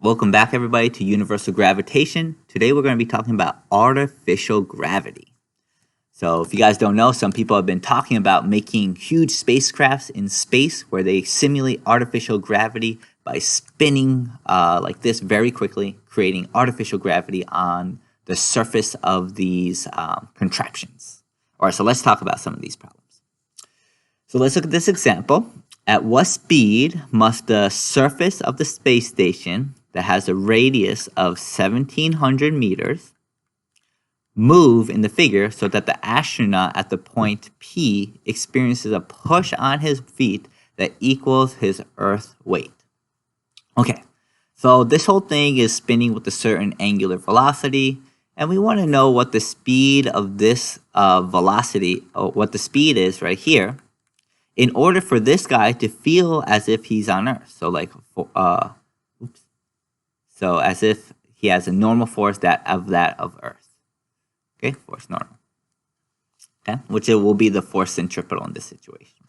Welcome back, everybody, to Universal Gravitation. Today we're going to be talking about artificial gravity. So if you guys don't know, some people have been talking about making huge spacecrafts in space where they simulate artificial gravity by spinning like this very quickly, creating artificial gravity on the surface of these contraptions. All right, so let's talk about some of these problems. So let's look at this example. At what speed must the surface of the space station that has a radius of 1,700 meters move in the figure so that the astronaut at the point P experiences a push on his feet that equals his Earth weight? Okay, so this whole thing is spinning with a certain angular velocity, and we want to know what the speed of this velocity, or what the speed is right here, in order for this guy to feel as if he's on Earth. So like, so as if he has a normal force that of Earth. Okay, force normal. Okay, which it will be the force centripetal in this situation.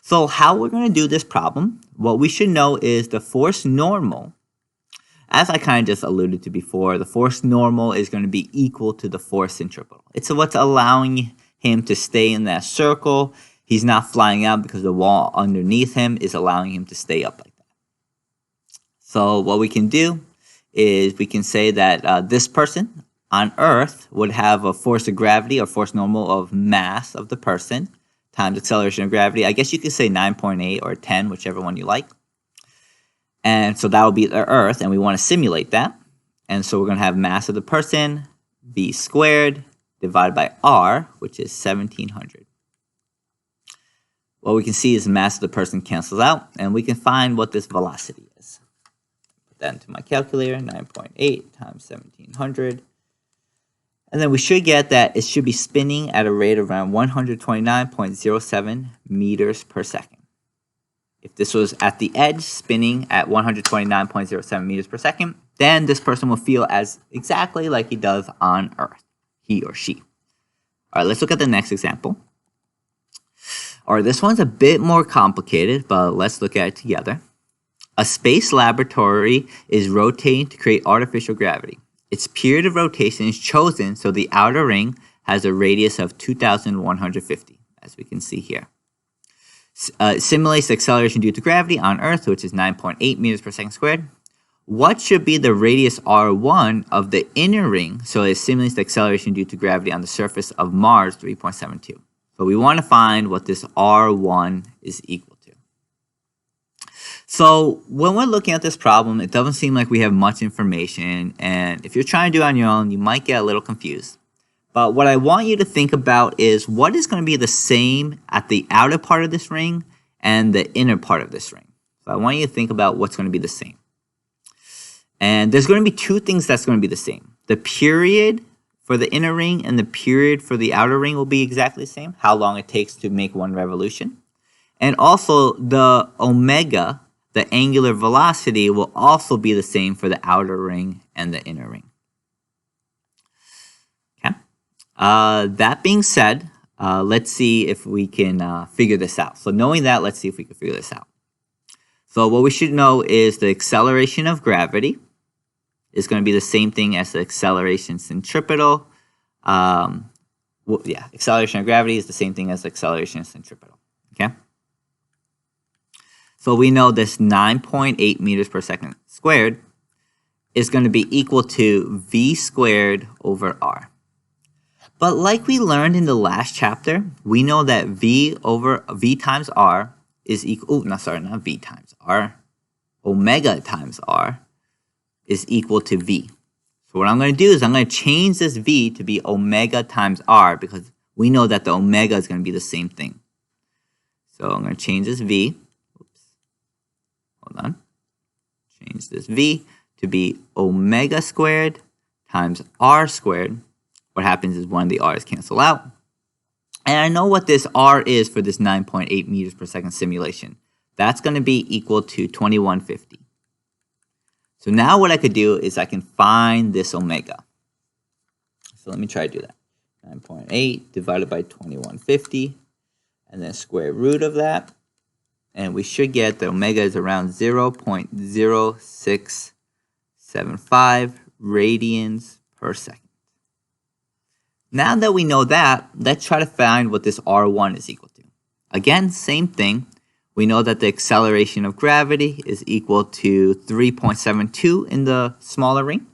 So how we're going to do this problem, what we should know is the force normal, as I kind of just alluded to before, the force normal is going to be equal to the force centripetal. It's what's allowing him to stay in that circle. He's not flying out because the wall underneath him is allowing him to stay up like that. So what we can do is we can say that this person on Earth would have a force of gravity or force normal of mass of the person times acceleration of gravity. I guess you could say 9.8 or 10, whichever one you like. And so that will be the Earth, and we want to simulate that. And so we're going to have mass of the person, v squared, divided by r, which is 1,700. What we can see is the mass of the person cancels out, and we can find what this velocity is. Put that into my calculator, 9.8 times 1,700. And then we should get that it should be spinning at a rate of around 129.07 meters per second. If this was at the edge, spinning at 129.07 meters per second, then this person will feel as exactly like he does on Earth, he or she. All right, let's look at the next example. All right, this one's a bit more complicated, but let's look at it together. A space laboratory is rotating to create artificial gravity. Its period of rotation is chosen so the outer ring has a radius of 2,150, as we can see here. Simulates acceleration due to gravity on Earth, which is 9.8 meters per second squared. What should be the radius r1 of the inner ring so it simulates the acceleration due to gravity on the surface of Mars, 3.72? So we want to find what this r1 is equal to. So when we're looking at this problem, it doesn't seem like we have much information. And if you're trying to do it on your own, you might get a little confused. But what I want you to think about is what is going to be the same at the outer part of this ring and the inner part of this ring. So I want you to think about what's going to be the same. And there's going to be two things that's going to be the same. The period for the inner ring and the period for the outer ring will be exactly the same, how long it takes to make one revolution. And also the omega, the angular velocity, will also be the same for the outer ring and the inner ring. Okay. That being said, let's see if we can figure this out. So knowing that, let's see if we can figure this out. So what we should know is the acceleration of gravity is going to be the same thing as the acceleration centripetal. Acceleration of gravity is the same thing as acceleration centripetal. Okay. So we know this 9.8 meters per second squared is going to be equal to v squared over r. But like we learned in the last chapter, we know that v times r is equal, not v times r, omega times r is equal to v. So what I'm going to do is I'm going to change this v to be omega times r because we know that the omega is going to be the same thing. So I'm going to change this v. Hold on. Change this v to be omega squared times r squared. What happens is one of the r's cancel out. And I know what this r is for this 9.8 meters per second simulation. That's going to be equal to 2150. So now what I could do is I can find this omega. So let me try to do that. 9.8 divided by 2150, and then square root of that. And we should get the omega is around 0.06 0.75 radians per second. Now that we know that, let's try to find what this R1 is equal to. Again, same thing. We know that the acceleration of gravity is equal to 3.72 in the smaller ring.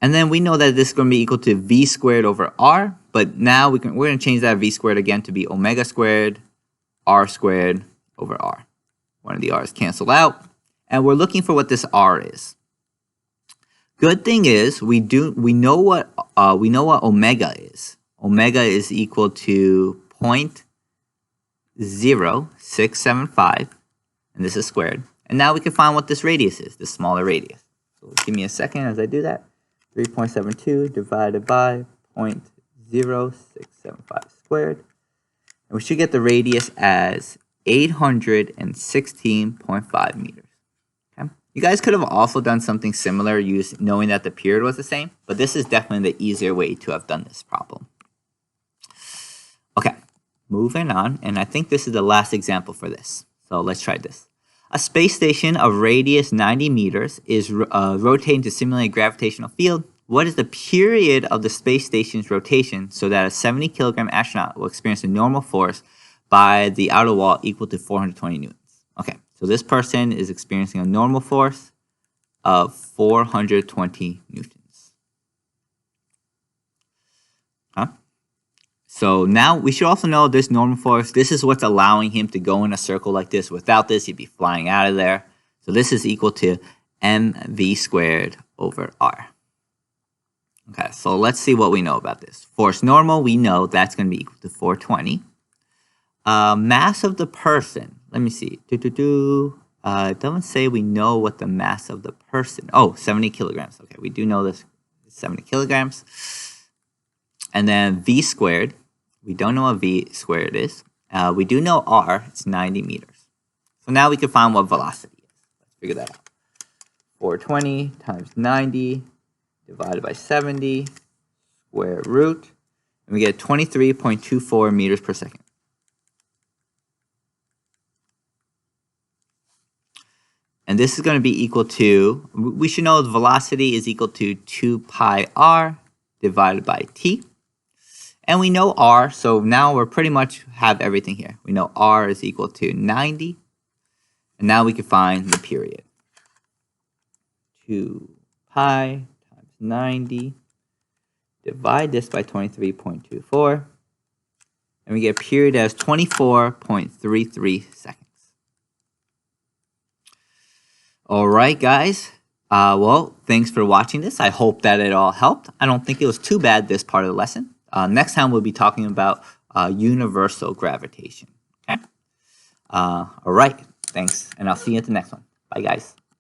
And then we know that this is going to be equal to v squared over r, but now we're going to change that v squared again to be omega squared r squared over r. One of the r's cancel out, and we're looking for what this r is. Good thing is we know what omega is. Omega is equal to 0.0675, and this is squared. And now we can find what this radius is, the smaller radius. So give me a second as I do that. 3.72 divided by 0.0675 squared. And we should get the radius as 816.5 meters. Okay? You guys could have also done something similar knowing that the period was the same, but this is definitely the easier way to have done this problem. Okay, moving on, and I think this is the last example for this. So let's try this. A space station of radius 90 meters is rotating to simulate a gravitational field. What is the period of the space station's rotation so that a 70-kilogram astronaut will experience a normal force by the outer wall equal to 420 newtons? Okay, so this person is experiencing a normal force of 420 newtons. So now we should also know this normal force. This is what's allowing him to go in a circle like this. Without this, he'd be flying out of there. So this is equal to mv squared over r. Okay, so let's see what we know about this. Force normal, we know that's going to be equal to 420. Mass of the person, let me see. It doesn't say we know what the mass of the person. Oh, 70 kilograms. Okay, we do know this is 70 kilograms. And then v squared. We don't know what v squared is. We do know r, it's 90 meters. So now we can find what velocity is. Let's figure that out. 420 times 90 divided by 70 square root. And we get 23.24 meters per second. And this is going to be equal to, we should know the velocity is equal to 2 pi r divided by t. And we know r, so now we're pretty much have everything here. We know r is equal to 90. And now we can find the period. 2 pi times 90. Divide this by 23.24. And we get a period as 24.33 seconds. All right, guys. Well, thanks for watching this. I hope that it all helped. I don't think it was too bad, this part of the lesson. Next time, we'll be talking about universal gravitation. Okay? All right. Thanks, and I'll see you at the next one. Bye, guys.